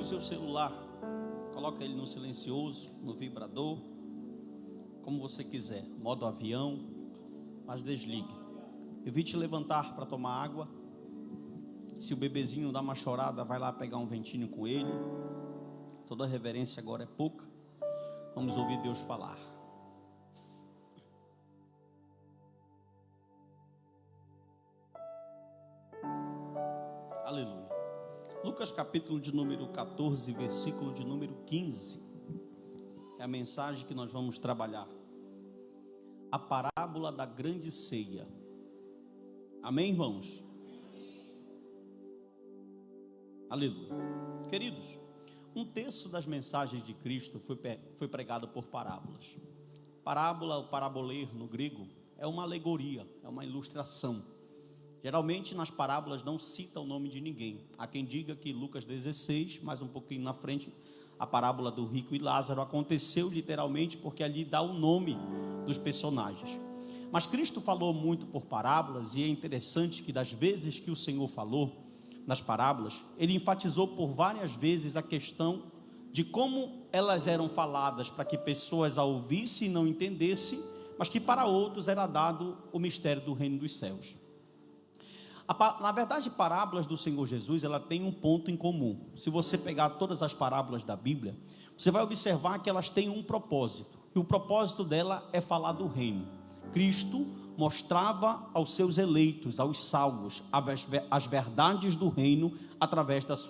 seu celular, coloca ele no silencioso, no vibrador, como você quiser, modo avião, mas desligue. Evite levantar para tomar água. Se o bebezinho dá uma chorada, vai lá pegar um ventinho com ele. Toda reverência agora é pouca. Vamos ouvir Deus falar. Aleluia. Lucas capítulo de número 14, versículo de número 15. É a mensagem que nós vamos trabalhar. A parábola da grande ceia. Amém, irmãos? Aleluia. Queridos, um terço das mensagens de Cristo foi pregado por parábolas. Parábola, o paraboler no grego, é uma alegoria, é uma ilustração. Geralmente nas parábolas não cita o nome de ninguém. Há quem diga que Lucas 16, mais um pouquinho na frente, a parábola do rico e Lázaro aconteceu literalmente porque ali dá o nome dos personagens. Mas Cristo falou muito por parábolas, e é interessante que das vezes que o Senhor falou nas parábolas, ele enfatizou por várias vezes a questão de como elas eram faladas para que pessoas a ouvissem e não entendessem, mas que para outros era dado o mistério do reino dos céus. Na verdade, parábolas do Senhor Jesus, ela tem um ponto em comum. Se você pegar todas as parábolas da Bíblia, você vai observar que elas têm um propósito, e o propósito dela é falar do reino. Cristo mostrava aos seus eleitos, aos salvos, as verdades do reino através das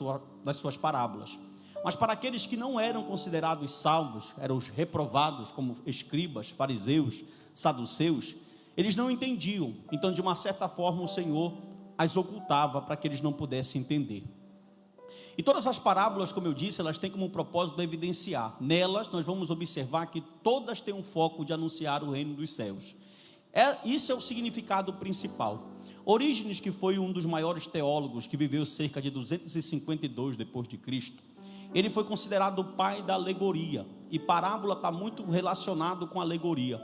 suas parábolas. Mas para aqueles que não eram considerados salvos, eram os reprovados, como escribas, fariseus, saduceus, eles não entendiam. Então, de uma certa forma, o Senhor as ocultava para que eles não pudessem entender. E todas as parábolas, como eu disse, elas têm como propósito evidenciar. Nelas, nós vamos observar que todas têm um foco de anunciar o reino dos céus. Isso é o significado principal. Orígenes, que foi um dos maiores teólogos, que viveu cerca de 252 depois de Cristo, ele foi considerado o pai da alegoria, e parábola está muito relacionado com alegoria.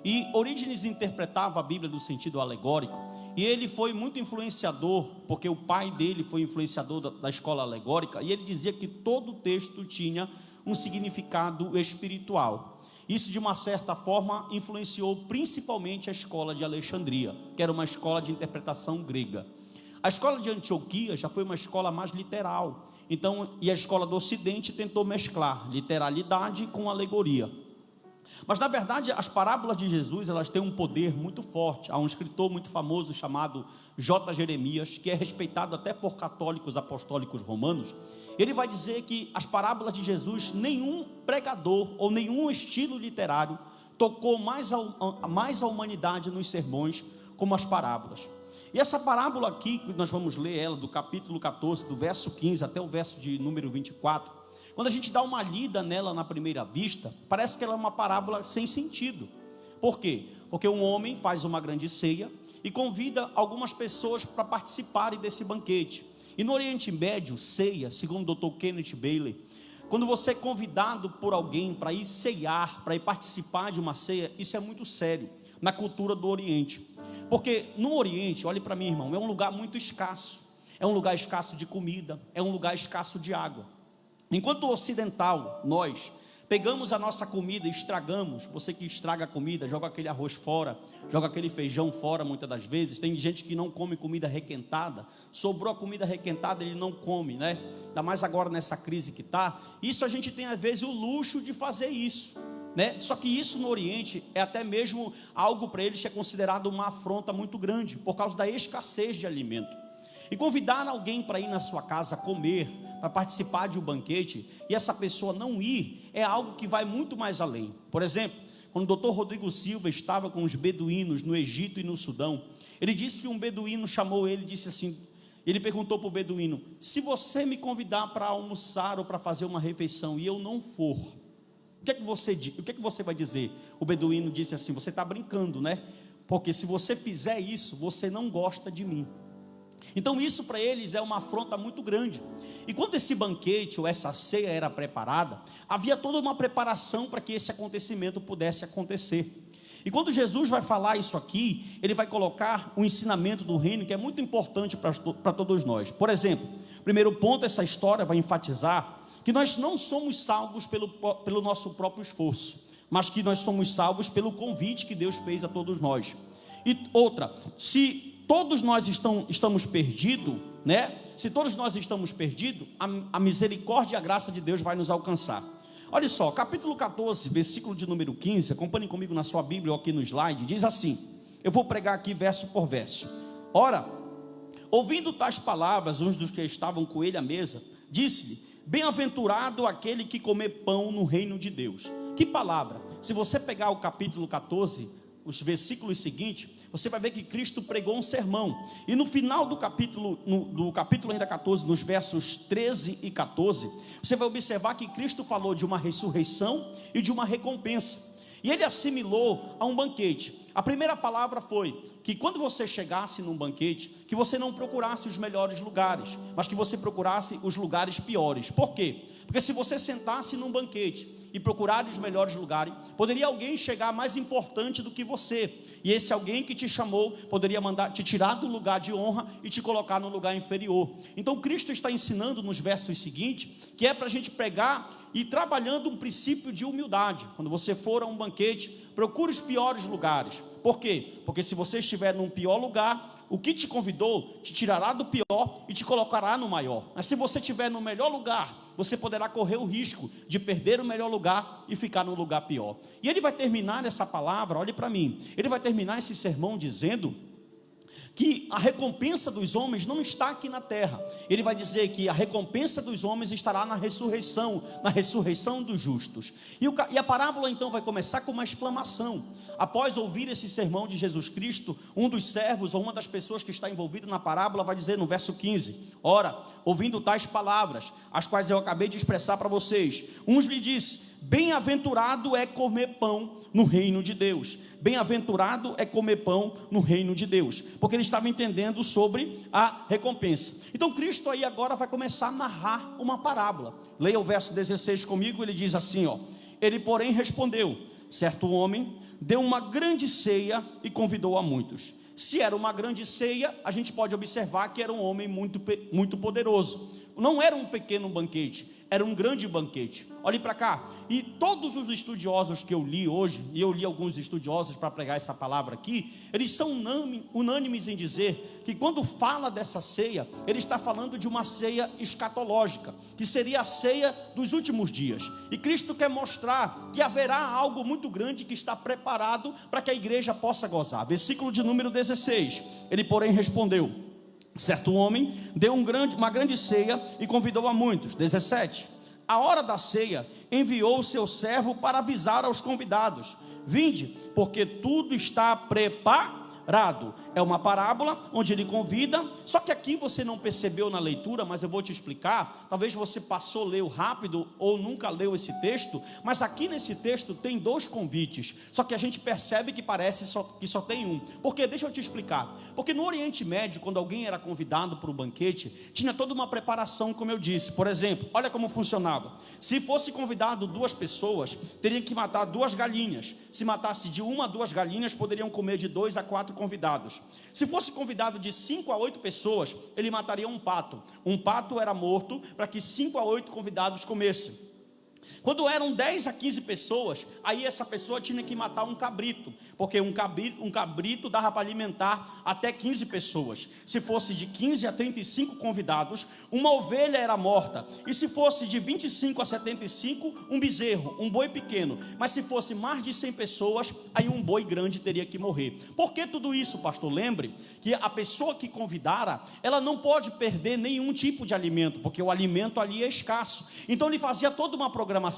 E Orígenes interpretava a Bíblia no sentido alegórico, e ele foi muito influenciador, porque o pai dele foi influenciador da escola alegórica, e ele dizia que todo o texto tinha um significado espiritual. Isso, de uma certa forma, influenciou principalmente a escola de Alexandria, que era uma escola de interpretação grega. A escola de Antioquia já foi uma escola mais literal. Então, e a escola do Ocidente tentou mesclar literalidade com alegoria. Mas, na verdade, as parábolas de Jesus, elas têm um poder muito forte. Há um escritor muito famoso chamado J. Jeremias, que é respeitado até por católicos apostólicos romanos. Ele vai dizer que as parábolas de Jesus, nenhum pregador ou nenhum estilo literário tocou mais a humanidade nos sermões como as parábolas. E essa parábola aqui, que nós vamos ler ela, do capítulo 14, do verso 15 até o verso de número 24, quando a gente dá uma lida nela na primeira vista, parece que ela é uma parábola sem sentido. Por quê? Porque um homem faz uma grande ceia e convida algumas pessoas para participarem desse banquete. E no Oriente Médio, ceia, segundo o Dr. Kenneth Bailey, quando você é convidado por alguém para ir ceiar, para ir participar de uma ceia, isso é muito sério na cultura do Oriente. Porque no Oriente, olhe para mim, irmão, é um lugar muito escasso. É um lugar escasso de comida, é um lugar escasso de água. Enquanto o ocidental, nós pegamos a nossa comida e estragamos. Você que estraga a comida, joga aquele arroz fora, joga aquele feijão fora muitas das vezes. Tem gente que não come comida requentada. Sobrou a comida requentada, ele não come, né? Ainda mais agora nessa crise que está. Isso a gente tem às vezes o luxo de fazer isso, né? Só que isso no Oriente é até mesmo algo para eles que é considerado uma afronta muito grande, por causa da escassez de alimento. E convidar alguém para ir na sua casa comer, para participar de um banquete, e essa pessoa não ir, é algo que vai muito mais além. Por exemplo, quando o Dr. Rodrigo Silva estava com os beduínos no Egito e no Sudão, ele disse que um beduíno chamou ele e disse assim, ele perguntou para o beduíno: se você me convidar para almoçar ou para fazer uma refeição e eu não for, o que é que você vai dizer? O beduíno disse assim: você está brincando, né? Porque se você fizer isso, você não gosta de mim. Então isso para eles é uma afronta muito grande. E quando esse banquete ou essa ceia era preparada, havia toda uma preparação para que esse acontecimento pudesse acontecer. E quando Jesus vai falar isso aqui, ele vai colocar o ensinamento do reino, que é muito importante para todos nós. Por exemplo, primeiro ponto, essa história vai enfatizar que nós não somos salvos pelo nosso próprio esforço, mas que nós somos salvos pelo convite que Deus fez a todos nós. E outra, se todos nós estamos perdidos, né? Se todos nós estamos perdidos, a misericórdia e a graça de Deus vai nos alcançar. Olha só, capítulo 14, versículo de número 15, acompanhem comigo na sua Bíblia ou aqui no slide, diz assim, eu vou pregar aqui verso por verso. Ora, ouvindo tais palavras, uns dos que estavam com ele à mesa, disse-lhe, bem-aventurado aquele que comer pão no reino de Deus. Que palavra? Se você pegar o capítulo 14, os versículos seguintes, você vai ver que Cristo pregou um sermão, e no final do capítulo ainda 14, nos versos 13 e 14, você vai observar que Cristo falou de uma ressurreição e de uma recompensa, e ele assimilou a um banquete. A primeira palavra foi que quando você chegasse num banquete, que você não procurasse os melhores lugares, mas que você procurasse os lugares piores. Por quê? Porque se você sentasse num banquete e procurar os melhores lugares, poderia alguém chegar mais importante do que você, e esse alguém que te chamou poderia mandar te tirar do lugar de honra e te colocar no lugar inferior. Então Cristo está ensinando nos versos seguintes que é para a gente pregar e trabalhando um princípio de humildade. Quando você for a um banquete, procure os piores lugares. Por quê? Porque se você estiver num pior lugar, o que te convidou te tirará do pior e te colocará no maior. Mas se você estiver no melhor lugar, você poderá correr o risco de perder o melhor lugar e ficar no lugar pior. E ele vai terminar essa palavra, olhe para mim, ele vai terminar esse sermão dizendo que a recompensa dos homens não está aqui na terra. Ele vai dizer que a recompensa dos homens estará na ressurreição dos justos. E a parábola então vai começar com uma exclamação. Após ouvir esse sermão de Jesus Cristo, um dos servos ou uma das pessoas que está envolvida na parábola vai dizer no verso 15, ora, ouvindo tais palavras, as quais eu acabei de expressar para vocês, uns lhe disse, bem-aventurado é comer pão no reino de Deus. Bem-aventurado é comer pão no reino de Deus, porque ele estava entendendo sobre a recompensa. Então Cristo aí agora vai começar a narrar uma parábola. Leia o verso 16 comigo, ele diz assim, ó, ele porém respondeu, certo homem deu uma grande ceia e convidou a muitos. Se era uma grande ceia, a gente pode observar que era um homem muito poderoso. Não era um pequeno banquete, era um grande banquete. Olhe para cá, e todos os estudiosos que eu li hoje, e eu li alguns estudiosos para pregar essa palavra aqui, eles são unânimes em dizer que quando fala dessa ceia, ele está falando de uma ceia escatológica, que seria a ceia dos últimos dias, e Cristo quer mostrar que haverá algo muito grande que está preparado para que a igreja possa gozar. Versículo de número 16, ele porém respondeu, certo homem deu uma grande ceia e convidou a muitos. 17, a hora da ceia enviou o seu servo para avisar aos convidados, vinde, porque tudo está preparado. É uma parábola onde ele convida, só que aqui você não percebeu na leitura, mas eu vou te explicar, talvez você passou, leu rápido ou nunca leu esse texto, mas aqui nesse texto tem dois convites, só que a gente percebe que parece que só tem um. Porque deixa eu te explicar, porque no Oriente Médio, quando alguém era convidado para o banquete, tinha toda uma preparação, como eu disse. Por exemplo, olha como funcionava, se fosse convidado 2 pessoas, teriam que matar 2 galinhas, se matasse de 1 a 2 galinhas, poderiam comer de 2 a 4 convidados. Se fosse convidado de 5 a 8 pessoas, ele mataria um pato. Um pato era morto para que 5 a 8 convidados comessem. Quando eram 10 a 15 pessoas, aí essa pessoa tinha que matar um cabrito, porque um cabrito dava para alimentar até 15 pessoas. Se fosse de 15 a 35 convidados, uma ovelha era morta. E se fosse de 25 a 75, um bezerro, um boi pequeno. Mas se fosse mais de 100 pessoas, aí um boi grande teria que morrer. Por que tudo isso, pastor? Lembre que a pessoa que convidara, ela não pode perder nenhum tipo de alimento, porque o alimento ali é escasso. Então ele fazia toda uma programação.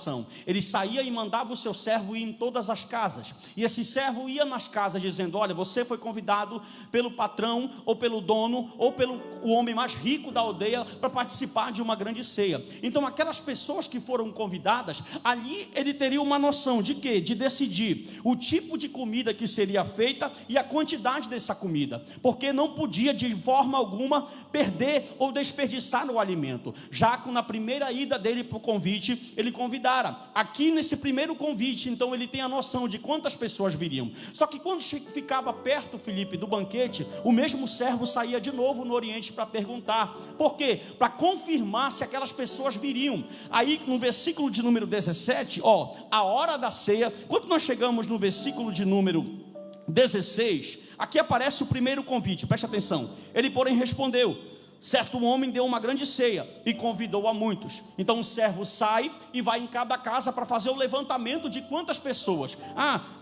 Ele saía e mandava o seu servo ir em todas as casas, e esse servo ia nas casas dizendo, olha, você foi convidado pelo patrão, ou pelo dono, ou pelo o homem mais rico da aldeia, para participar de uma grande ceia. Então aquelas pessoas que foram convidadas, ali ele teria uma noção de quê? De decidir o tipo de comida que seria feita e a quantidade dessa comida, porque não podia de forma alguma perder ou desperdiçar o alimento. Já que na primeira ida dele para o convite, ele convidou convidara. Aqui nesse primeiro convite, então ele tem a noção de quantas pessoas viriam. Só que quando ficava perto, Filipe, do banquete, o mesmo servo saía de novo no Oriente para perguntar. Por quê? Para confirmar se aquelas pessoas viriam. Aí no versículo de número 17, a hora da ceia. Quando nós chegamos no versículo de número 16, aqui aparece o primeiro convite, preste atenção. Ele, porém, respondeu: certo homem deu uma grande ceia e convidou a muitos. Então o servo sai e vai em cada casa para fazer o levantamento de quantas pessoas.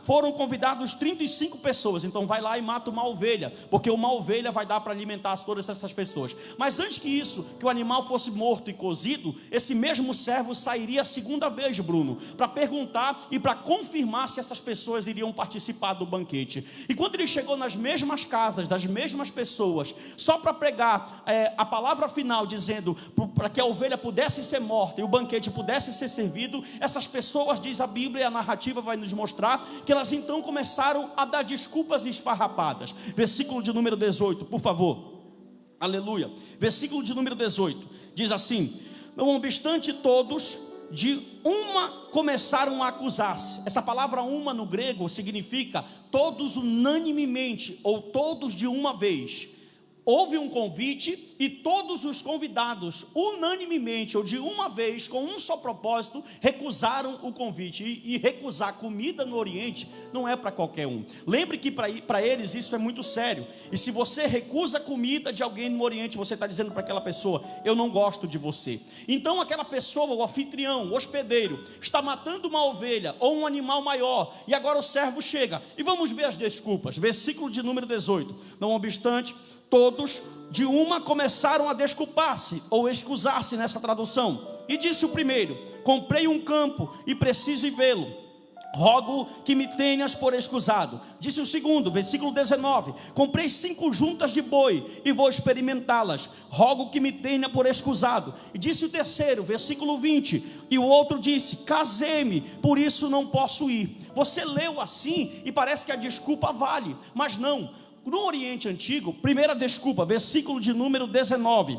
Foram convidados 35 pessoas. Então vai lá e mata uma ovelha, porque uma ovelha vai dar para alimentar todas essas pessoas. Mas antes que isso, que o animal fosse morto e cozido, esse mesmo servo sairia a segunda vez, Bruno, para perguntar e para confirmar se essas pessoas iriam participar do banquete. E quando ele chegou nas mesmas casas, das mesmas pessoas, só para pregar a palavra final, dizendo para que a ovelha pudesse ser morta e o banquete pudesse ser servido, essas pessoas, diz a Bíblia, e a narrativa vai nos mostrar, que elas então começaram a dar desculpas esfarrapadas. Versículo de número 18, por favor. Aleluia. Versículo de número 18, diz assim: não obstante, todos de uma começaram a acusar-se. Essa palavra uma no grego significa todos unanimemente, ou todos de uma vez. Houve um convite e todos os convidados, unanimemente ou de uma vez, com um só propósito, recusaram o convite. E recusar comida no Oriente não é para qualquer um. Lembre que para eles isso é muito sério. E se você recusa comida de alguém no Oriente, você está dizendo para aquela pessoa: eu não gosto de você. Então aquela pessoa, o anfitrião, o hospedeiro, está matando uma ovelha ou um animal maior, e agora o servo chega. E vamos ver as desculpas. Versículo de número 18. Não obstante, todos de uma começaram a desculpar-se, ou excusar-se nessa tradução. E disse o primeiro: comprei um campo e preciso ir vê-lo, rogo que me tenhas por excusado. Disse o segundo, versículo 19: comprei 5 juntas de boi e vou experimentá-las, rogo que me tenha por excusado. E disse o terceiro, versículo 20: e o outro disse: casei-me, por isso não posso ir. Você leu assim e parece que a desculpa vale, mas não. No Oriente Antigo, primeira desculpa, versículo de número 19: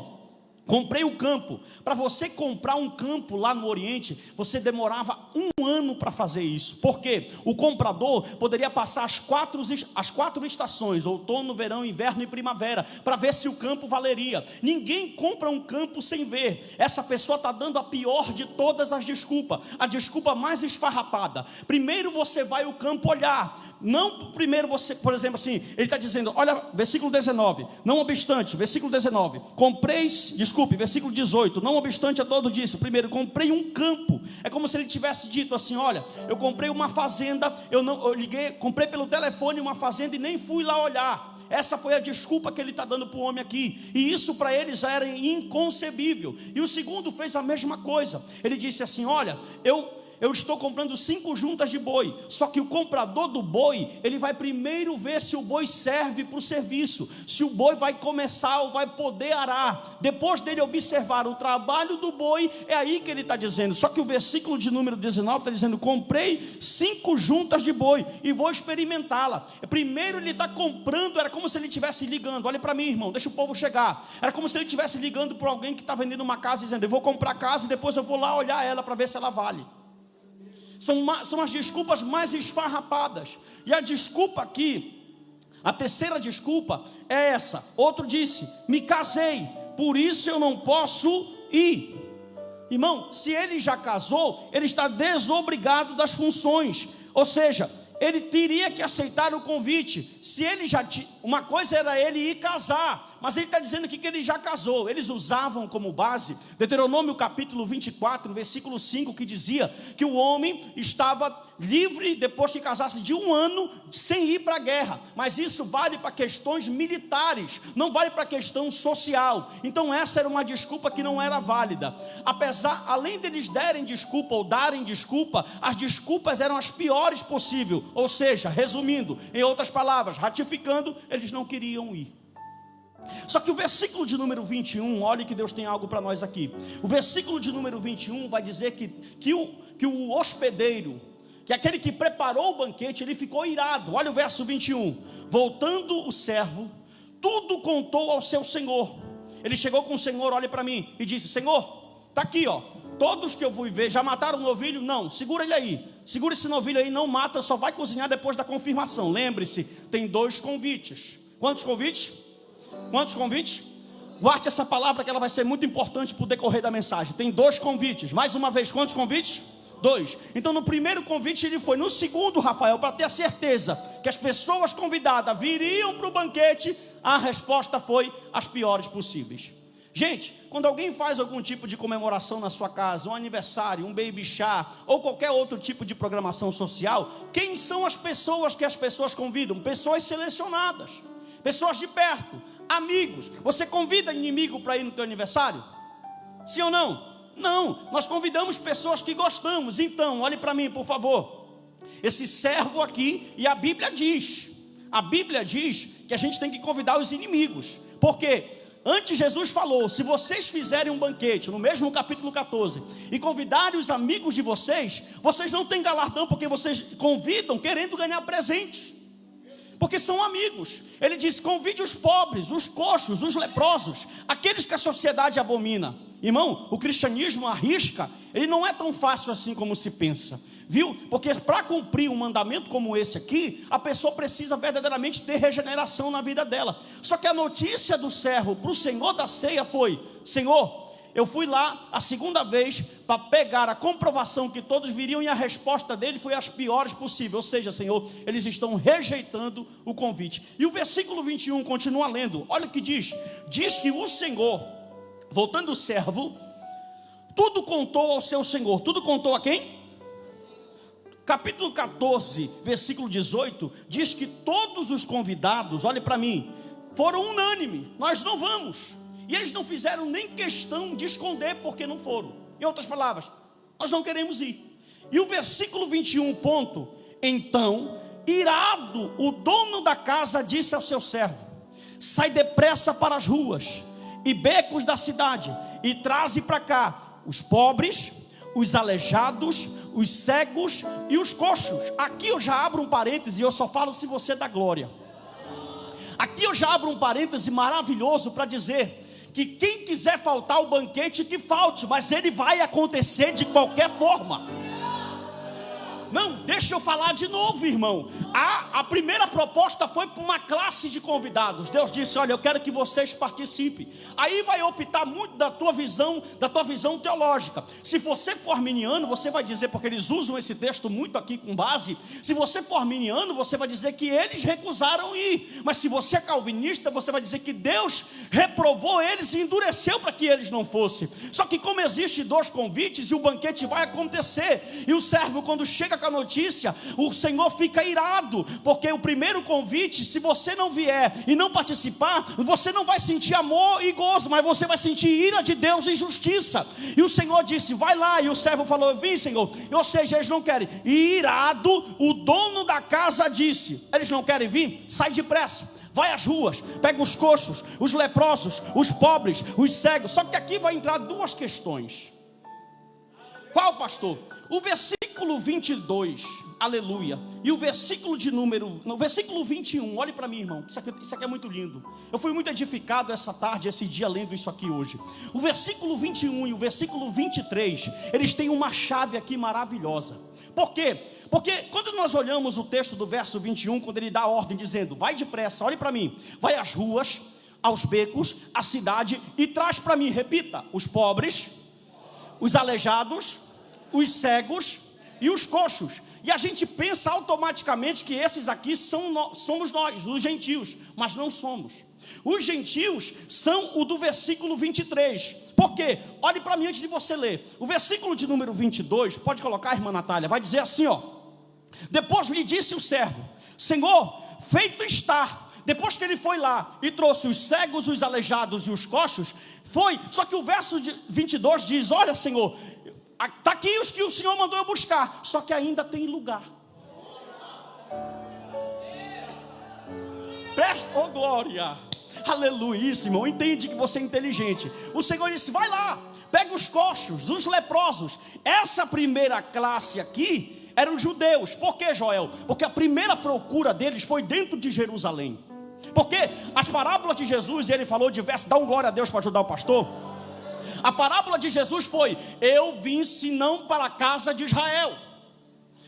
comprei o campo. Para você comprar um campo lá no Oriente, você demorava 1 ano para fazer isso. Por quê? O comprador poderia passar as quatro estações, outono, verão, inverno e primavera, para ver se o campo valeria. Ninguém compra um campo sem ver. Essa pessoa está dando a pior de todas as desculpas, a desculpa mais esfarrapada. Primeiro você vai ao campo olhar. Não primeiro você, por exemplo assim, ele está dizendo, olha, versículo 19, não obstante, versículo 19, versículo 18, não obstante a todo disso, primeiro, comprei um campo. É como se ele tivesse dito assim: olha, eu comprei uma fazenda, comprei pelo telefone uma fazenda e nem fui lá olhar. Essa foi a desculpa que ele está dando para o homem aqui, e isso para ele já era inconcebível. E o segundo fez a mesma coisa. Ele disse assim: olha, eu estou comprando 5 juntas de boi. Só que o comprador do boi, ele vai primeiro ver se o boi serve para o serviço, se o boi vai começar ou vai poder arar. Depois dele observar o trabalho do boi, é aí que ele está dizendo. Só que o versículo de número 19 está dizendo: comprei 5 juntas de boi e vou experimentá-la. Primeiro ele está comprando, era como se ele estivesse ligando. Olha para mim, irmão, deixa o povo chegar. Era como se ele estivesse ligando para alguém que está vendendo uma casa, dizendo: eu vou comprar a casa e depois eu vou lá olhar ela para ver se ela vale. São as desculpas mais esfarrapadas. E a desculpa aqui, a terceira desculpa é essa. Outro disse: me casei, por isso eu não posso ir. Irmão, se ele já casou, ele está desobrigado das funções. Ou seja, ele teria que aceitar o convite. Se ele já uma coisa era ele ir casar, mas ele está dizendo aqui que ele já casou. Eles usavam como base Deuteronômio capítulo 24, versículo 5, que dizia que o homem estava livre depois que casasse de 1 ano sem ir para a guerra. Mas isso vale para questões militares, não vale para questão social. Então essa era uma desculpa que não era válida. Além deles darem desculpa ou darem desculpa, as desculpas eram as piores possíveis. Ou seja, resumindo, em outras palavras, ratificando, eles não queriam ir. Só que o versículo de número 21, olha que Deus tem algo para nós aqui. O versículo de número 21 vai dizer que o hospedeiro, que aquele que preparou o banquete, ele ficou irado. Olha o verso 21. Voltando o servo, tudo contou ao seu senhor. Ele chegou com o senhor, olha para mim, e disse: Senhor, está aqui, Todos que eu fui ver, já mataram um novilho? Não, segura ele aí. Segura esse novilho aí, não mata, só vai cozinhar depois da confirmação. Lembre-se, tem 2 convites. Quantos convites? Quantos convites? Guarde essa palavra que ela vai ser muito importante para o decorrer da mensagem. Tem 2 convites. Mais uma vez, quantos convites? 2. Então no primeiro convite ele foi. No segundo, Rafael, para ter a certeza que as pessoas convidadas viriam para o banquete, a resposta foi as piores possíveis. Gente, quando alguém faz algum tipo de comemoração na sua casa, um aniversário, um baby shower, ou qualquer outro tipo de programação social, quem são as pessoas que as pessoas convidam? Pessoas selecionadas, pessoas de perto, amigos. Você convida inimigo para ir no teu aniversário? Sim ou não? Não, nós convidamos pessoas que gostamos. Então, olhe para mim, por favor. Esse servo aqui, e a Bíblia diz que a gente tem que convidar os inimigos. Por quê? Antes Jesus falou, se vocês fizerem um banquete, no mesmo capítulo 14, e convidarem os amigos de vocês, vocês não têm galardão, porque vocês convidam querendo ganhar presente, porque são amigos. Ele diz, convide os pobres, os coxos, os leprosos, aqueles que a sociedade abomina. Irmão, o cristianismo arrisca, ele não é tão fácil assim como se pensa. Viu? Porque para cumprir um mandamento como esse aqui, a pessoa precisa verdadeiramente ter regeneração na vida dela. Só que a notícia do servo para o Senhor da ceia foi: Senhor, eu fui lá a segunda vez para pegar a comprovação que todos viriam, e a resposta dele foi as piores possíveis. Ou seja, Senhor, eles estão rejeitando o convite. E o versículo 21 continua lendo. Olha o que diz. Diz que o Senhor, voltando o servo, tudo contou ao seu Senhor. Tudo contou a quem? Capítulo 14, versículo 18, diz que todos os convidados, olhe para mim, foram unânimes, nós não vamos. E eles não fizeram nem questão de esconder porque não foram. Em outras palavras, nós não queremos ir. E o versículo 21, ponto. Então, irado, o dono da casa disse ao seu servo: sai depressa para as ruas e becos da cidade, e traze para cá os pobres, os aleijados, os cegos e os coxos. Aqui eu já abro um parêntese, e eu só falo se você dá glória. Aqui eu já abro um parêntese maravilhoso para dizer que quem quiser faltar ao banquete, que falte, mas ele vai acontecer de qualquer forma. Não, deixa eu falar de novo, irmão. A primeira proposta foi para uma classe de convidados. Deus disse, olha, eu quero que vocês participem. Aí vai optar muito da tua visão teológica. Se você for arminiano, você vai dizer, porque eles usam esse texto muito aqui com base, se você for arminiano, você vai dizer que eles recusaram ir. Mas se você é calvinista, você vai dizer que Deus reprovou eles e endureceu para que eles não fossem. Só que como existem 2 convites, e o banquete vai acontecer, e o servo, quando chega com a notícia, o Senhor fica irado, porque o primeiro convite, se você não vier e não participar, você não vai sentir amor e gozo, mas você vai sentir ira de Deus e justiça. E o Senhor disse, vai lá. E o servo falou, vim, Senhor. Ou seja, eles não querem. E irado, o dono da casa disse, eles não querem vir? Sai depressa, vai às ruas, pega os coxos, os leprosos, os pobres, os cegos. Só que aqui vai entrar 2 questões. Qual, pastor? O versículo 22, aleluia, e o versículo no versículo 21, olhe para mim, irmão, isso aqui é muito lindo. Eu fui muito edificado essa tarde, esse dia, lendo isso aqui hoje. O versículo 21 e o versículo 23, eles têm uma chave aqui maravilhosa. Por quê? Porque quando nós olhamos o texto do verso 21, quando ele dá a ordem dizendo, vai depressa, olhe para mim, vai às ruas, aos becos, à cidade, e traz para mim, repita, os pobres, os aleijados, os cegos e os coxos. E a gente pensa automaticamente que esses aqui somos nós, os gentios, mas não somos. Os gentios são o do versículo 23. Por quê? Olhe para mim antes de você ler. O versículo de número 22, pode colocar, irmã Natália, vai dizer assim, ó. Depois lhe disse o servo, Senhor, feito está. Depois que ele foi lá e trouxe os cegos, os aleijados e os coxos, foi. Só que o verso 22 diz, olha, Senhor, está aqui os que o Senhor mandou eu buscar, só que ainda tem lugar. Presta, oh glória, aleluia, irmão, entende que você é inteligente. O Senhor disse, vai lá, pega os coxos, os leprosos. Essa primeira classe aqui eram os judeus. Por que, Joel? Porque a primeira procura deles foi dentro de Jerusalém. Porque as parábolas de Jesus, ele falou diversas, dá um glória a Deus para ajudar o pastor. A parábola de Jesus foi: eu vim senão para a casa de Israel.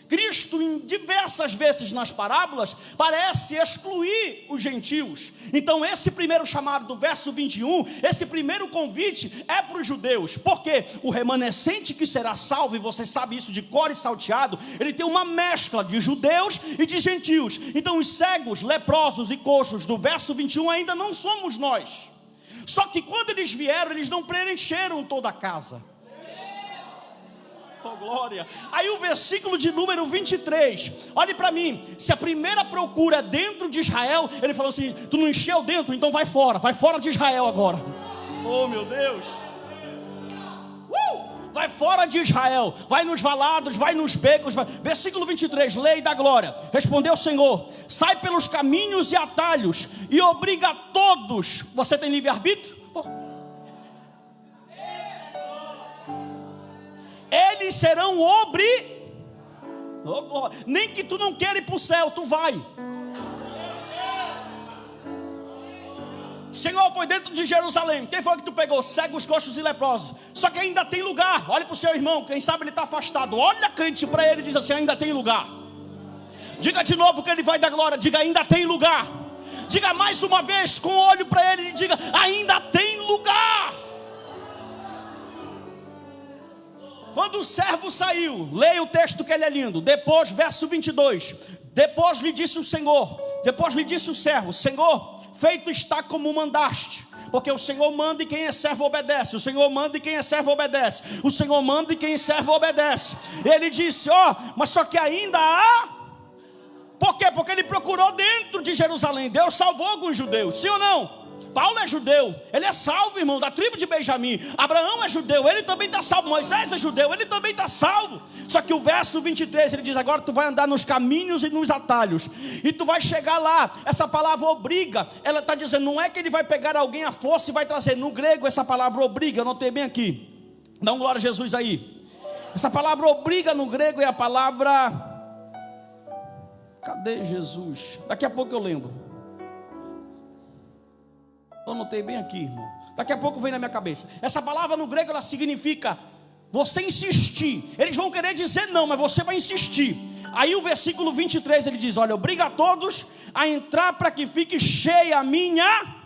Cristo, em diversas vezes nas parábolas, parece excluir os gentios. Então esse primeiro chamado do verso 21, esse primeiro convite é para os judeus. Porque o remanescente que será salvo, e você sabe isso de cor e salteado, ele tem uma mescla de judeus e de gentios. Então os cegos, leprosos e coxos do verso 21 ainda não somos nós. Só que quando eles vieram, eles não preencheram toda a casa. Oh, glória. Aí o versículo de número 23, olhe para mim. Se a primeira procura é dentro de Israel, ele falou assim: tu não encheu dentro, então vai fora de Israel agora. Oh, meu Deus. Vai fora de Israel, vai nos valados, vai nos becos, vai. Versículo 23, lei da glória. Respondeu o Senhor: sai pelos caminhos e atalhos e obriga a todos. Você tem livre-arbítrio? Eles serão nem que tu não queira ir para o céu, tu vai. Senhor, foi dentro de Jerusalém. Quem foi que tu pegou? Cegos, coxos e leprosos. Só que ainda tem lugar. Olha para o seu irmão, quem sabe ele está afastado. Olha, crente, para ele e diz assim: ainda tem lugar. Diga de novo que ele vai dar glória. Diga: ainda tem lugar. Diga mais uma vez com o olho para ele e diga: ainda tem lugar. Quando o servo saiu, leia o texto que ele é lindo. Depois, verso 22. Depois lhe disse o Senhor, depois lhe disse o servo: Senhor, feito está como mandaste. Porque o Senhor manda e quem é servo obedece. O Senhor manda e quem é servo obedece. O Senhor manda e quem é servo obedece. Ele disse: mas só que ainda há. Por quê? Porque ele procurou dentro de Jerusalém. Deus salvou alguns judeus, sim ou não? Paulo é judeu, ele é salvo, irmão, da tribo de Benjamim. Abraão é judeu, ele também está salvo. Moisés é judeu, ele também está salvo. Só que o verso 23, ele diz: agora tu vai andar nos caminhos e nos atalhos, e tu vai chegar lá. Essa palavra obriga, ela está dizendo, não é que ele vai pegar alguém à força e vai trazer. No grego essa palavra obriga, eu anotei bem aqui. Dá um glória a Jesus aí. Essa palavra obriga no grego é a palavra... Cadê Jesus? Daqui a pouco eu lembro. Eu anotei bem aqui, irmão. Daqui a pouco vem na minha cabeça. Essa palavra no grego, ela significa você insistir. Eles vão querer dizer não, mas você vai insistir. Aí o versículo 23, ele diz: olha, obriga a todos a entrar para que fique cheia a minha...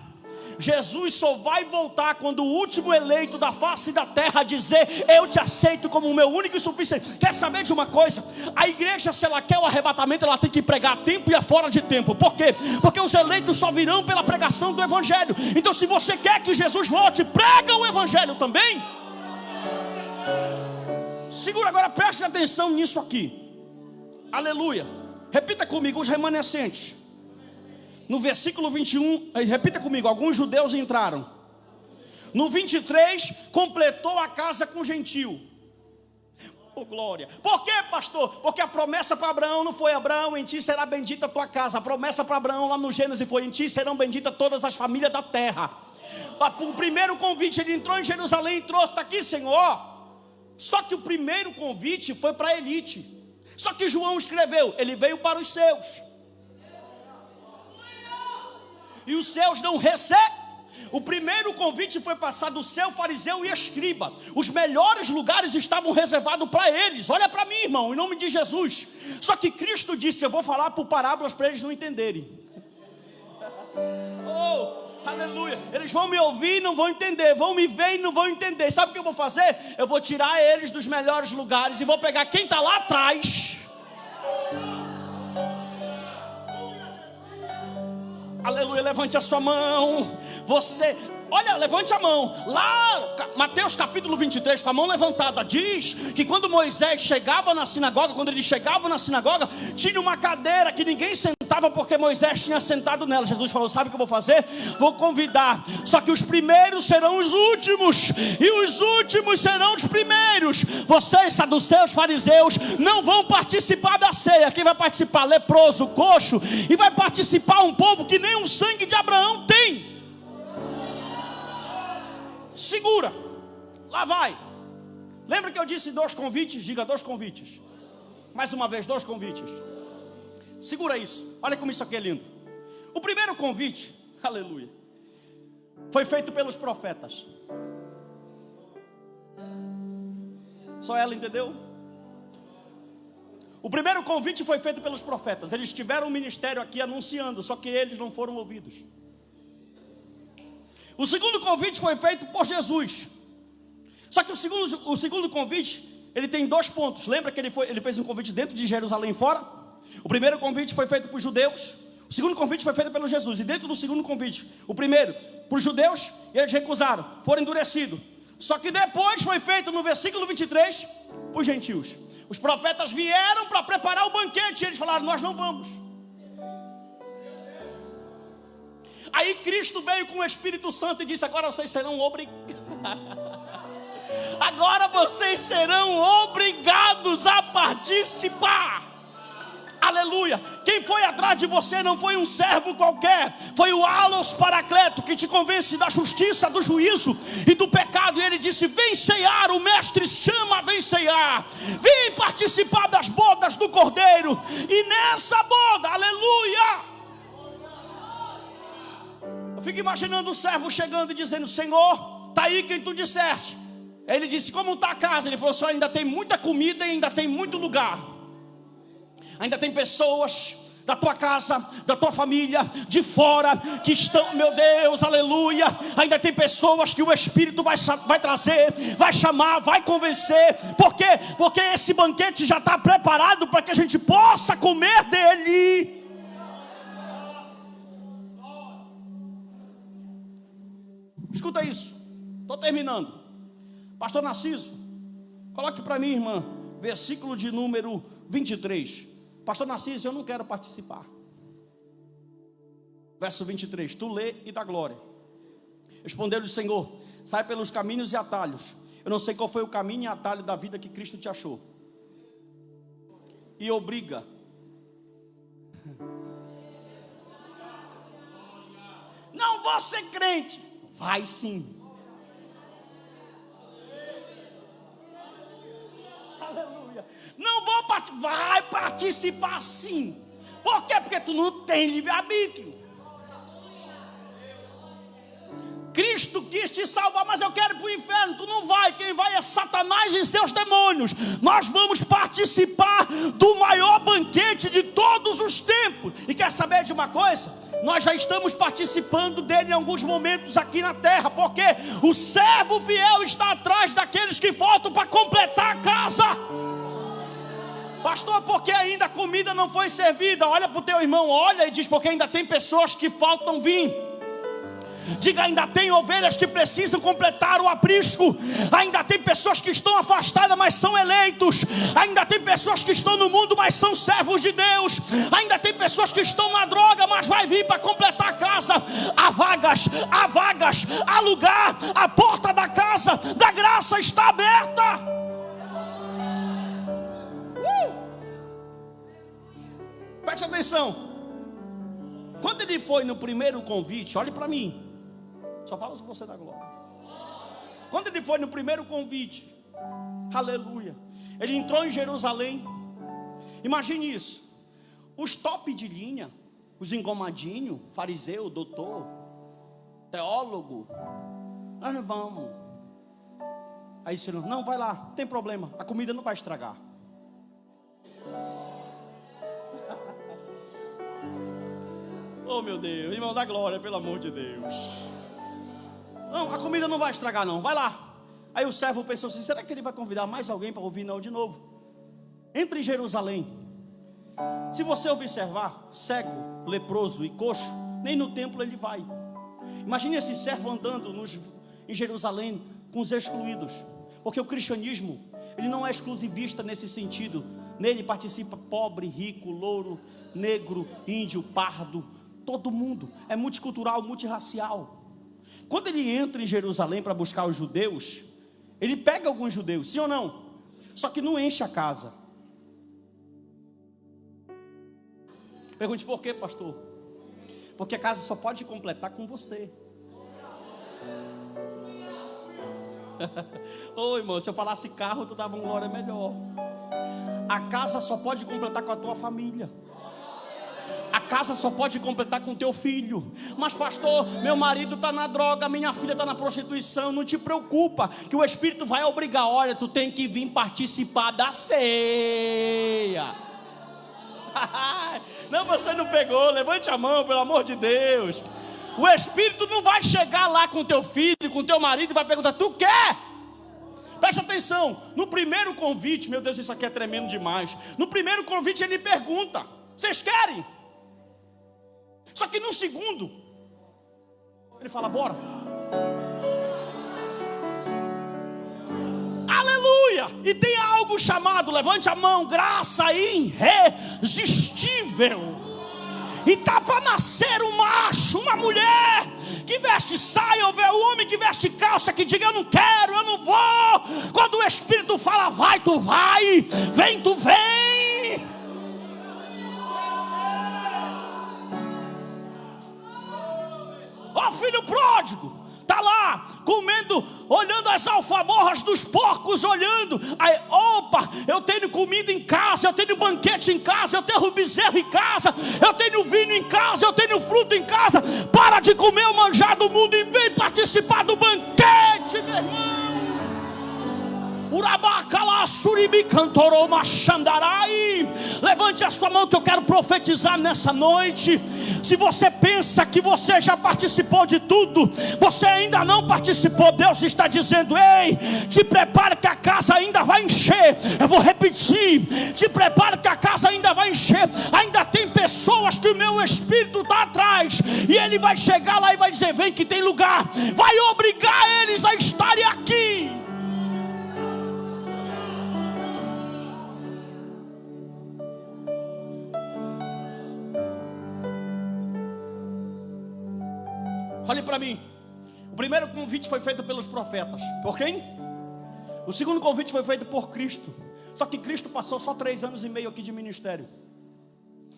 Jesus só vai voltar quando o último eleito da face da terra dizer: eu te aceito como o meu único e suficiente. Quer saber de uma coisa? A igreja, se ela quer o arrebatamento, ela tem que pregar a tempo e a fora de tempo. Por quê? Porque os eleitos só virão pela pregação do evangelho. Então se você quer que Jesus volte, prega o evangelho também. Segura agora, preste atenção nisso aqui. Aleluia. Repita comigo: os remanescentes. No versículo 21, repita comigo: alguns judeus entraram. No 23, completou a casa com gentio. Oh, glória. Por quê, pastor? Porque a promessa para Abraão não foi: Abraão, em ti será bendita a tua casa. A promessa para Abraão lá no Gênesis foi: em ti serão benditas todas as famílias da terra. O primeiro convite, ele entrou em Jerusalém e trouxe: está aqui, Senhor. Só que o primeiro convite foi para a elite. Só que João escreveu: ele veio para os seus, e os seus não recebem. O primeiro convite foi passado do seu fariseu e escriba. Os melhores lugares estavam reservados para eles. Olha para mim, irmão, em nome de Jesus. Só que Cristo disse: eu vou falar por parábolas para eles não entenderem. Oh, aleluia. Eles vão me ouvir e não vão entender, vão me ver e não vão entender. Sabe o que eu vou fazer? Eu vou tirar eles dos melhores lugares e vou pegar quem está lá atrás. Aleluia, levante a sua mão. Você, olha, levante a mão. Lá, Mateus capítulo 23, com a mão levantada, diz que quando Moisés chegava na sinagoga, quando ele chegava na sinagoga, tinha uma cadeira que ninguém sentava porque Moisés tinha sentado nela. Jesus falou: sabe o que eu vou fazer? Vou convidar. Só que os primeiros serão os últimos, e os últimos serão os primeiros. Vocês, saduceus, fariseus, não vão participar da ceia. Quem vai participar? Leproso, coxo. E vai participar um povo que nem o sangue de Abraão tem. Segura. Lá vai. Lembra que eu disse 2 convites? Diga 2 convites. Mais uma vez, 2 convites. Segura isso. Olha como isso aqui é lindo. O primeiro convite, aleluia, foi feito pelos profetas. Só ela entendeu? O primeiro convite foi feito pelos profetas. Eles tiveram um ministério aqui anunciando, só que eles não foram ouvidos. O segundo convite foi feito por Jesus. Só que o segundo convite, ele tem 2 pontos. Lembra que ele fez um convite dentro de Jerusalém fora? O primeiro convite foi feito para os judeus. O segundo convite foi feito pelo Jesus. E dentro do segundo convite, o primeiro para os judeus, eles recusaram, foram endurecidos. Só que depois foi feito no versículo 23 para os gentios. Os profetas vieram para preparar o banquete e eles falaram: nós não vamos. Aí Cristo veio com o Espírito Santo e disse: agora vocês serão agora vocês serão obrigados a participar. Aleluia. Quem foi atrás de você não foi um servo qualquer, foi o Allos Paracleto, que te convence da justiça, do juízo e do pecado. E ele disse: vem ceiar, o mestre chama, vem ceiar, vem participar das bodas do Cordeiro. E nessa boda, aleluia, eu fico imaginando o servo chegando e dizendo: Senhor, está aí quem tu disseste. Ele disse: como está a casa? Ele falou: só ainda tem muita comida e ainda tem muito lugar. Ainda tem pessoas da tua casa, da tua família, de fora, que estão, meu Deus, aleluia. Ainda tem pessoas que o Espírito vai trazer, vai chamar, vai convencer. Por quê? Porque esse banquete já está preparado para que a gente possa comer dele. Escuta isso, estou terminando. Pastor Narciso, coloque para mim, irmã, versículo de número 23. Pastor Narciso, eu não quero participar. Verso 23, tu lê e dá glória. Respondeu-lhe o Senhor: sai pelos caminhos e atalhos. Eu não sei qual foi o caminho e atalho da vida que Cristo te achou. E obriga. Não vou ser crente. Vai sim. Não vou participar. Vai participar sim. Por quê? Porque tu não tem livre-arbítrio. Cristo quis te salvar, mas eu quero ir para o inferno. Tu não vai, quem vai é Satanás e seus demônios. Nós vamos participar do maior banquete de todos os tempos. E quer saber de uma coisa? Nós já estamos participando dele em alguns momentos aqui na terra. Porque o servo fiel está atrás daqueles que faltam para completar a casa. Pastor, porque ainda a comida não foi servida? Olha para o teu irmão, olha e diz: porque ainda tem pessoas que faltam vir. Diga: ainda tem ovelhas que precisam completar o aprisco. Ainda tem pessoas que estão afastadas, mas são eleitos. Ainda tem pessoas que estão no mundo, mas são servos de Deus. Ainda tem pessoas que estão na droga, mas vai vir para completar a casa. Há vagas, há lugar. A porta da casa da graça está aberta. Preste atenção. Quando ele foi no primeiro convite, olhe para mim, só fala se você dá glória. Quando ele foi no primeiro convite, aleluia, ele entrou em Jerusalém. Imagine isso: os top de linha, os engomadinhos, fariseu, doutor, teólogo, nós não vamos. Aí o Senhor: não, vai lá, não tem problema, a comida não vai estragar. Oh meu Deus, irmão, dá glória, pelo amor de Deus. Não, a comida não vai estragar não, vai lá. Aí o servo pensou assim: será que ele vai convidar mais alguém para ouvir? Não, de novo. Entra em Jerusalém. Se você observar, cego, leproso e coxo, nem no templo ele vai. Imagine esse servo andando em Jerusalém com os excluídos. Porque o cristianismo, ele não é exclusivista nesse sentido. Nele participa pobre, rico, louro, negro, índio, pardo. Todo mundo, é multicultural, multirracial. Quando ele entra em Jerusalém para buscar os judeus, ele pega alguns judeus, sim ou não? Só que não enche a casa. Pergunte: por quê, pastor? Porque a casa só pode completar com você. Ô irmão, se eu falasse carro, tu dava uma glória melhor. A casa só pode completar com a tua família. A casa só pode completar com teu filho. Mas pastor, meu marido está na droga, minha filha está na prostituição. Não te preocupa, que o Espírito vai obrigar. Olha, tu tem que vir participar da ceia. Não, você não pegou, levante a mão, pelo amor de Deus. O Espírito não vai chegar lá com teu filho, com teu marido e vai perguntar, tu quer? Presta atenção, no primeiro convite, meu Deus, isso aqui é tremendo demais. No primeiro convite ele pergunta, vocês querem? Só que no segundo, ele fala, bora. Aleluia! E tem algo chamado, levante a mão, graça irresistível. E está para nascer um macho, uma mulher que veste saia, ou o homem que veste calça, que diga, eu não quero, eu não vou. Quando o Espírito fala, vai, tu vai, vem, tu vem. Ó, filho pródigo, está lá, comendo, olhando as alfamorras dos porcos, olhando. Aí, opa, eu tenho comida em casa, eu tenho banquete em casa, eu tenho bezerro em casa, eu tenho vinho em casa, eu tenho fruto em casa. Para de comer o manjar do mundo e vem participar do banquete, meu irmão. Levante a sua mão que eu quero profetizar nessa noite. Se você pensa que você já participou de tudo, você ainda não participou. Deus está dizendo, ei, te prepare que a casa ainda vai encher. Eu vou repetir, te prepare que a casa ainda vai encher. Ainda tem pessoas que o meu Espírito está atrás, e ele vai chegar lá e vai dizer, vem que tem lugar. Vai obrigar eles a estarem aqui. Olhe para mim. O primeiro convite foi feito pelos profetas. Por quem? O segundo convite foi feito por Cristo. Só que Cristo passou só 3 anos e meio aqui de ministério.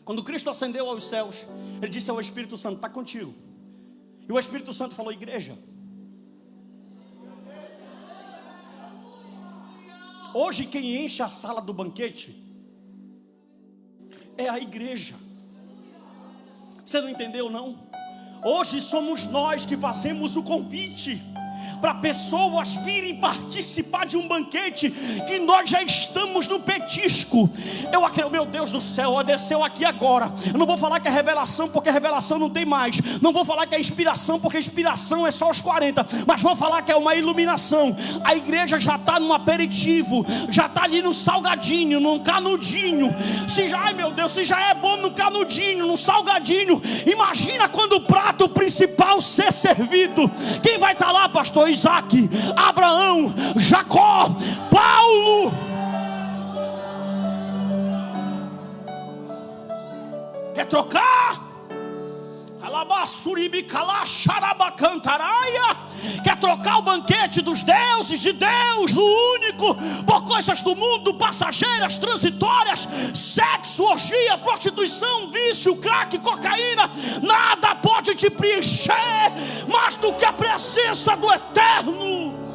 Quando Cristo ascendeu aos céus, ele disse ao Espírito Santo, está contigo. E o Espírito Santo falou, igreja. Hoje quem enche a sala do banquete é a igreja. Você não entendeu, não? Hoje somos nós que fazemos o convite para pessoas virem participar de um banquete que nós já estamos no petisco. Meu Deus do céu, desceu aqui agora. Eu não vou falar que é revelação, porque revelação não tem mais. Não vou falar que é inspiração, porque inspiração é só os 40. Mas vou falar que é uma iluminação. A igreja já está no aperitivo, já está ali no salgadinho, no canudinho. Ai meu Deus, se já é bom no canudinho, no salgadinho, imagina quando o prato principal ser servido. Quem vai estar lá, pastor? Isaac, Abraão, Jacó, Paulo. Quer trocar? Quer trocar o banquete dos deuses, de Deus, o único, por coisas do mundo, passageiras, transitórias, sexo, orgia, prostituição, vício, crack, cocaína. Nada pode te preencher mais do que a presença do Eterno.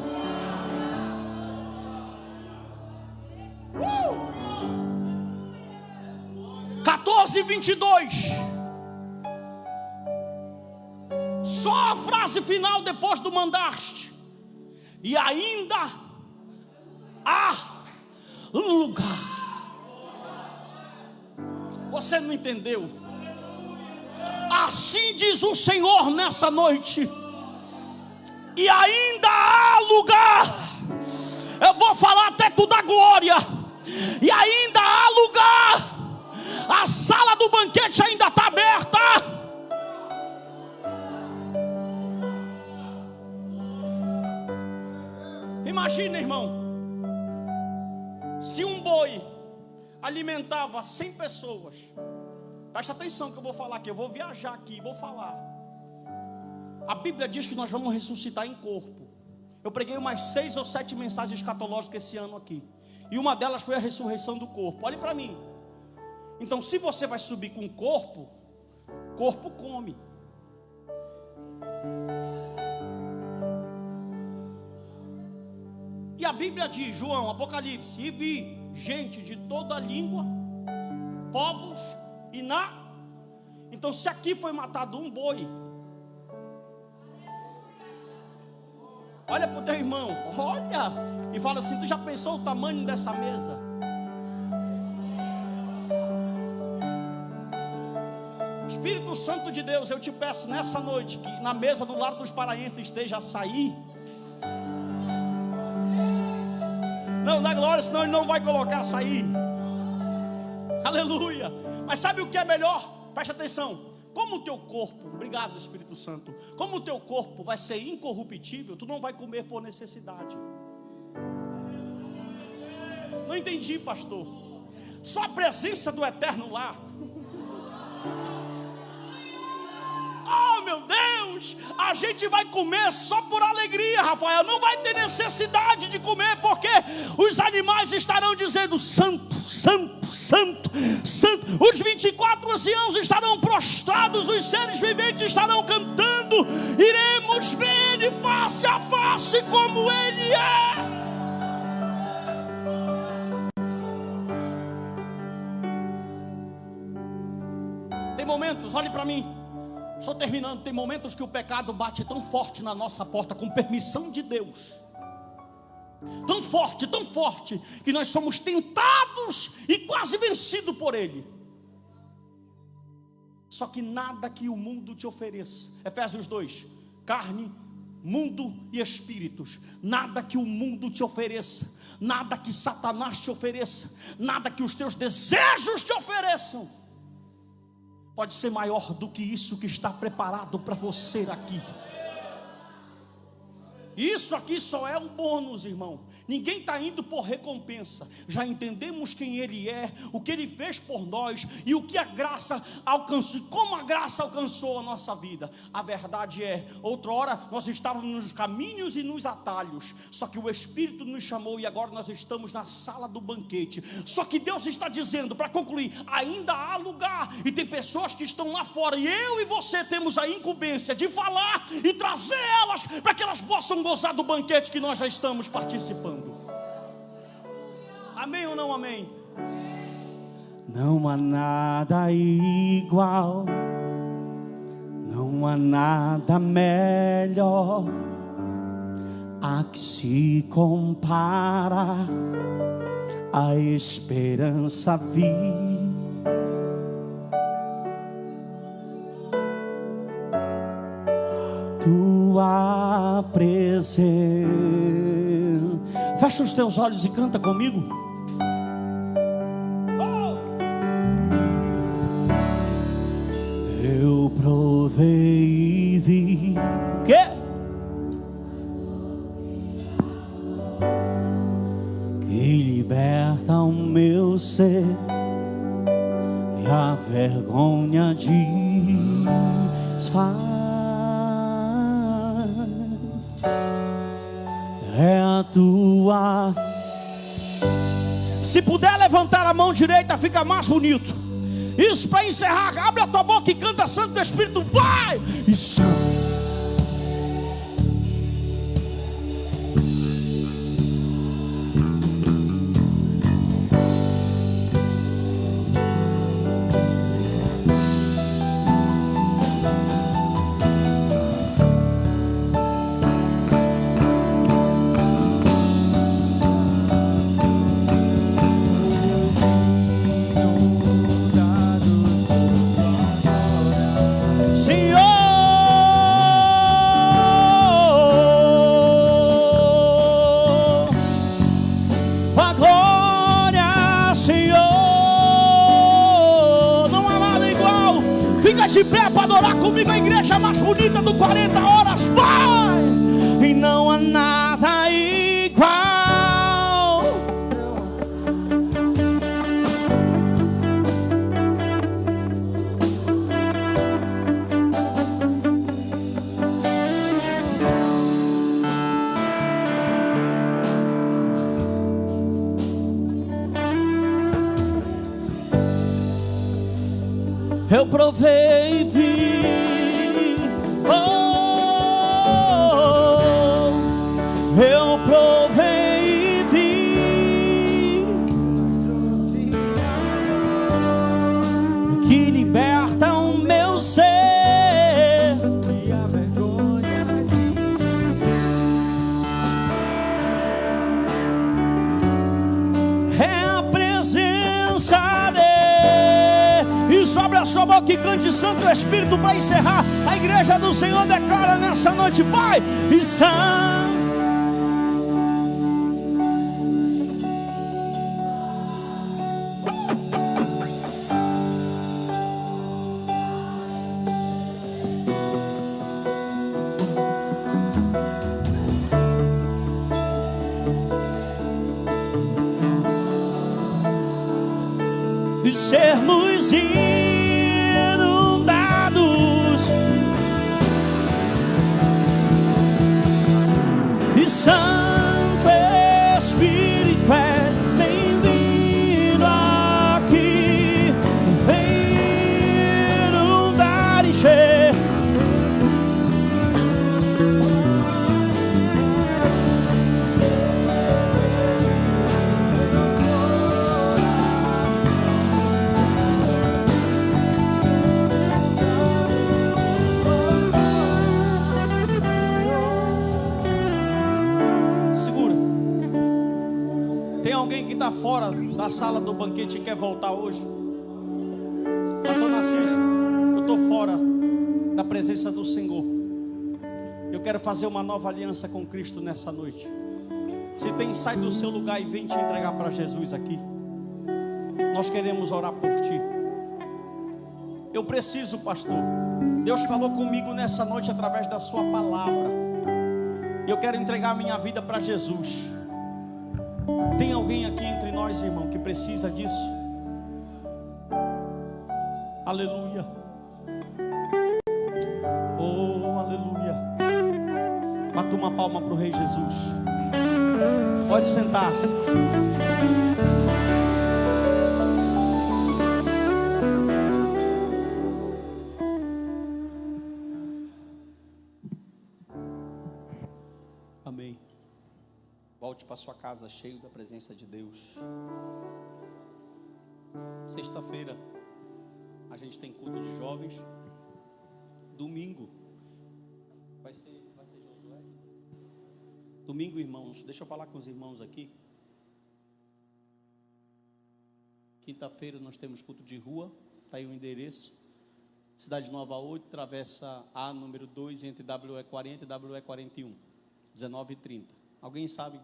14:22. Só a frase final depois do mandaste. E ainda há lugar. Você não entendeu? Assim diz o Senhor nessa noite. E ainda há lugar. Eu vou falar até tu dar glória. E ainda há lugar. A sala do banquete ainda está aberta. Imagina, irmão, se um boi alimentava 100 pessoas. Presta atenção que eu vou falar aqui. Eu vou viajar aqui, vou falar. A Bíblia diz que nós vamos ressuscitar em corpo. Eu preguei umas 6 ou 7 mensagens escatológicas esse ano aqui. E uma delas foi a ressurreição do corpo. Olhe para mim. Então, se você vai subir com o corpo, corpo come. E a Bíblia diz, João, Apocalipse, e vi gente de toda língua, povos Então, se aqui foi matado um boi, olha para o teu irmão, olha, e fala assim: tu já pensou o tamanho dessa mesa? Espírito Santo de Deus, eu te peço nessa noite que na mesa do lar dos paraenses esteja açaí. Não dá glória, senão ele não vai colocar açaí. Aleluia. Mas sabe o que é melhor? Presta atenção. Como o teu corpo, obrigado Espírito Santo, como o teu corpo vai ser incorruptível, tu não vai comer por necessidade. Não entendi, pastor. Só a presença do eterno lá. Oh meu Deus, a gente vai comer só por alegria, Rafael. Não vai ter necessidade de comer, porque os animais estarão dizendo: santo, santo, santo, santo. Os 24 anciãos estarão prostrados, os seres viventes estarão cantando. Iremos ver Ele face a face como Ele é. Tem momentos, olhe para mim, estou terminando. Tem momentos que o pecado bate tão forte na nossa porta, com permissão de Deus, tão forte, que nós somos tentados e quase vencidos por ele. Só que nada que o mundo te ofereça, Efésios 2, carne, mundo e espíritos, nada que o mundo te ofereça, nada que Satanás te ofereça, nada que os teus desejos te ofereçam, pode ser maior do que isso que está preparado para você aqui. Isso aqui só é um bônus, irmão. Ninguém está indo por recompensa. Já entendemos quem Ele é, o que Ele fez por nós e o que a graça alcançou, como a graça alcançou a nossa vida. A verdade é, outrora nós estávamos nos caminhos e nos atalhos, só que o Espírito nos chamou e agora nós estamos na sala do banquete. Só que Deus está dizendo, para concluir, ainda há lugar, e tem pessoas que estão lá fora, e eu e você temos a incumbência de falar e trazer elas, para que elas possam gozar do banquete que nós já estamos participando. Amém ou não amém? Não há nada igual, não há nada melhor a que se compara a esperança viva. Tua presença. Fecha os teus olhos e canta comigo. Eu provei e vi que liberta o meu ser e a vergonha desfaz. É a tua. Se puder levantar a mão direita, fica mais bonito. Isso, para encerrar, abre a tua boca e canta Santo Espírito, vai! E Santo. De pé para adorar comigo, a igreja mais bonita do 40 horas, vai! E não há nada igual. Eu provei e vi, eu provei e vi, que liberta o meu toque, cante Santo Espírito para encerrar. A igreja do Senhor declara nessa noite: Pai e Santo. E sermos inundados e Santo Espírito és bem-vindo aqui. Vem inundar e encher. Alguém que está fora da sala do banquete e quer voltar hoje? Pastor Narciso, eu estou fora da presença do Senhor. Eu quero fazer uma nova aliança com Cristo nessa noite. Se tem, sai do seu lugar e vem te entregar para Jesus aqui. Nós queremos orar por ti. Eu preciso, pastor. Deus falou comigo nessa noite através da sua palavra. Eu quero entregar a minha vida para Jesus. Tem alguém aqui entre nós, irmão, que precisa disso? Aleluia. Oh, aleluia. Bata uma palma para o Rei Jesus. Pode sentar. Amém. Volte para sua casa cheio da presença de Deus. Sexta-feira a gente tem culto de jovens. Domingo vai ser Josué. Domingo, irmãos, deixa eu falar com os irmãos aqui. Quinta-feira nós temos culto de rua. Está aí o endereço. Cidade Nova 8, travessa A número 2, entre WE40 e WE41, 19h30. Alguém sabe?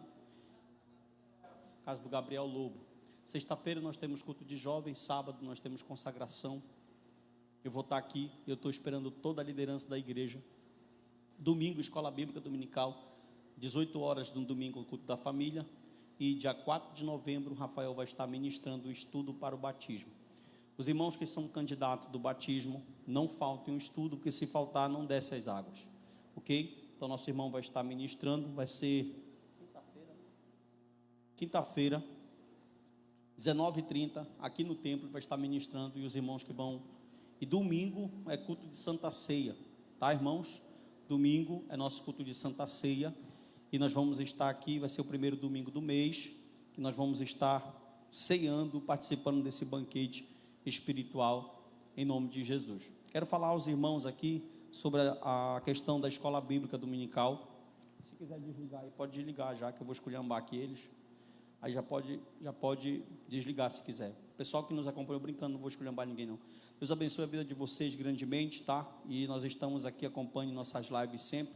Casa do Gabriel Lobo. Sexta-feira nós temos culto de jovens. Sábado nós temos consagração. Eu vou estar aqui. Eu estou esperando toda a liderança da igreja. Domingo, escola bíblica dominical. 18 horas no domingo, o culto da família. E dia 4 de novembro, Rafael vai estar ministrando o estudo para o batismo. Os irmãos que são candidatos do batismo, não faltem o estudo, porque se faltar, não desce as águas. Ok? Então nosso irmão vai estar ministrando. Vai ser quinta-feira, 19h30, aqui no templo, vai estar ministrando, e os irmãos que vão. E domingo é culto de Santa Ceia, tá, irmãos? Domingo é nosso culto de Santa Ceia, e nós vamos estar aqui, vai ser o primeiro domingo do mês, que nós vamos estar ceando, participando desse banquete espiritual, em nome de Jesus. Quero falar aos irmãos aqui sobre a questão da escola bíblica dominical. Se quiser desligar aí, pode desligar já, que eu vou esculhambar aqui eles. Aí já pode desligar se quiser. O pessoal que nos acompanhou brincando, não vou esculhambar ninguém não. Deus abençoe a vida de vocês grandemente, tá? E nós estamos aqui, acompanhem nossas lives sempre.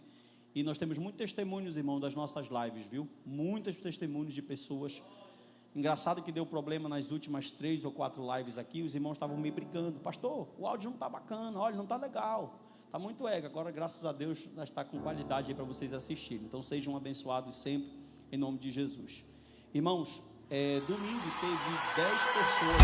E nós temos muitos testemunhos, irmão, das nossas lives, viu? Muitos testemunhos de pessoas. Engraçado que deu problema nas últimas 3 ou 4 lives aqui. Os irmãos estavam me brigando. Pastor, o áudio não está bacana, olha, não está legal. Está muito ego. Agora, graças a Deus, nós está com qualidade aí para vocês assistirem. Então, sejam abençoados sempre, em nome de Jesus. Irmãos, domingo teve 10 pessoas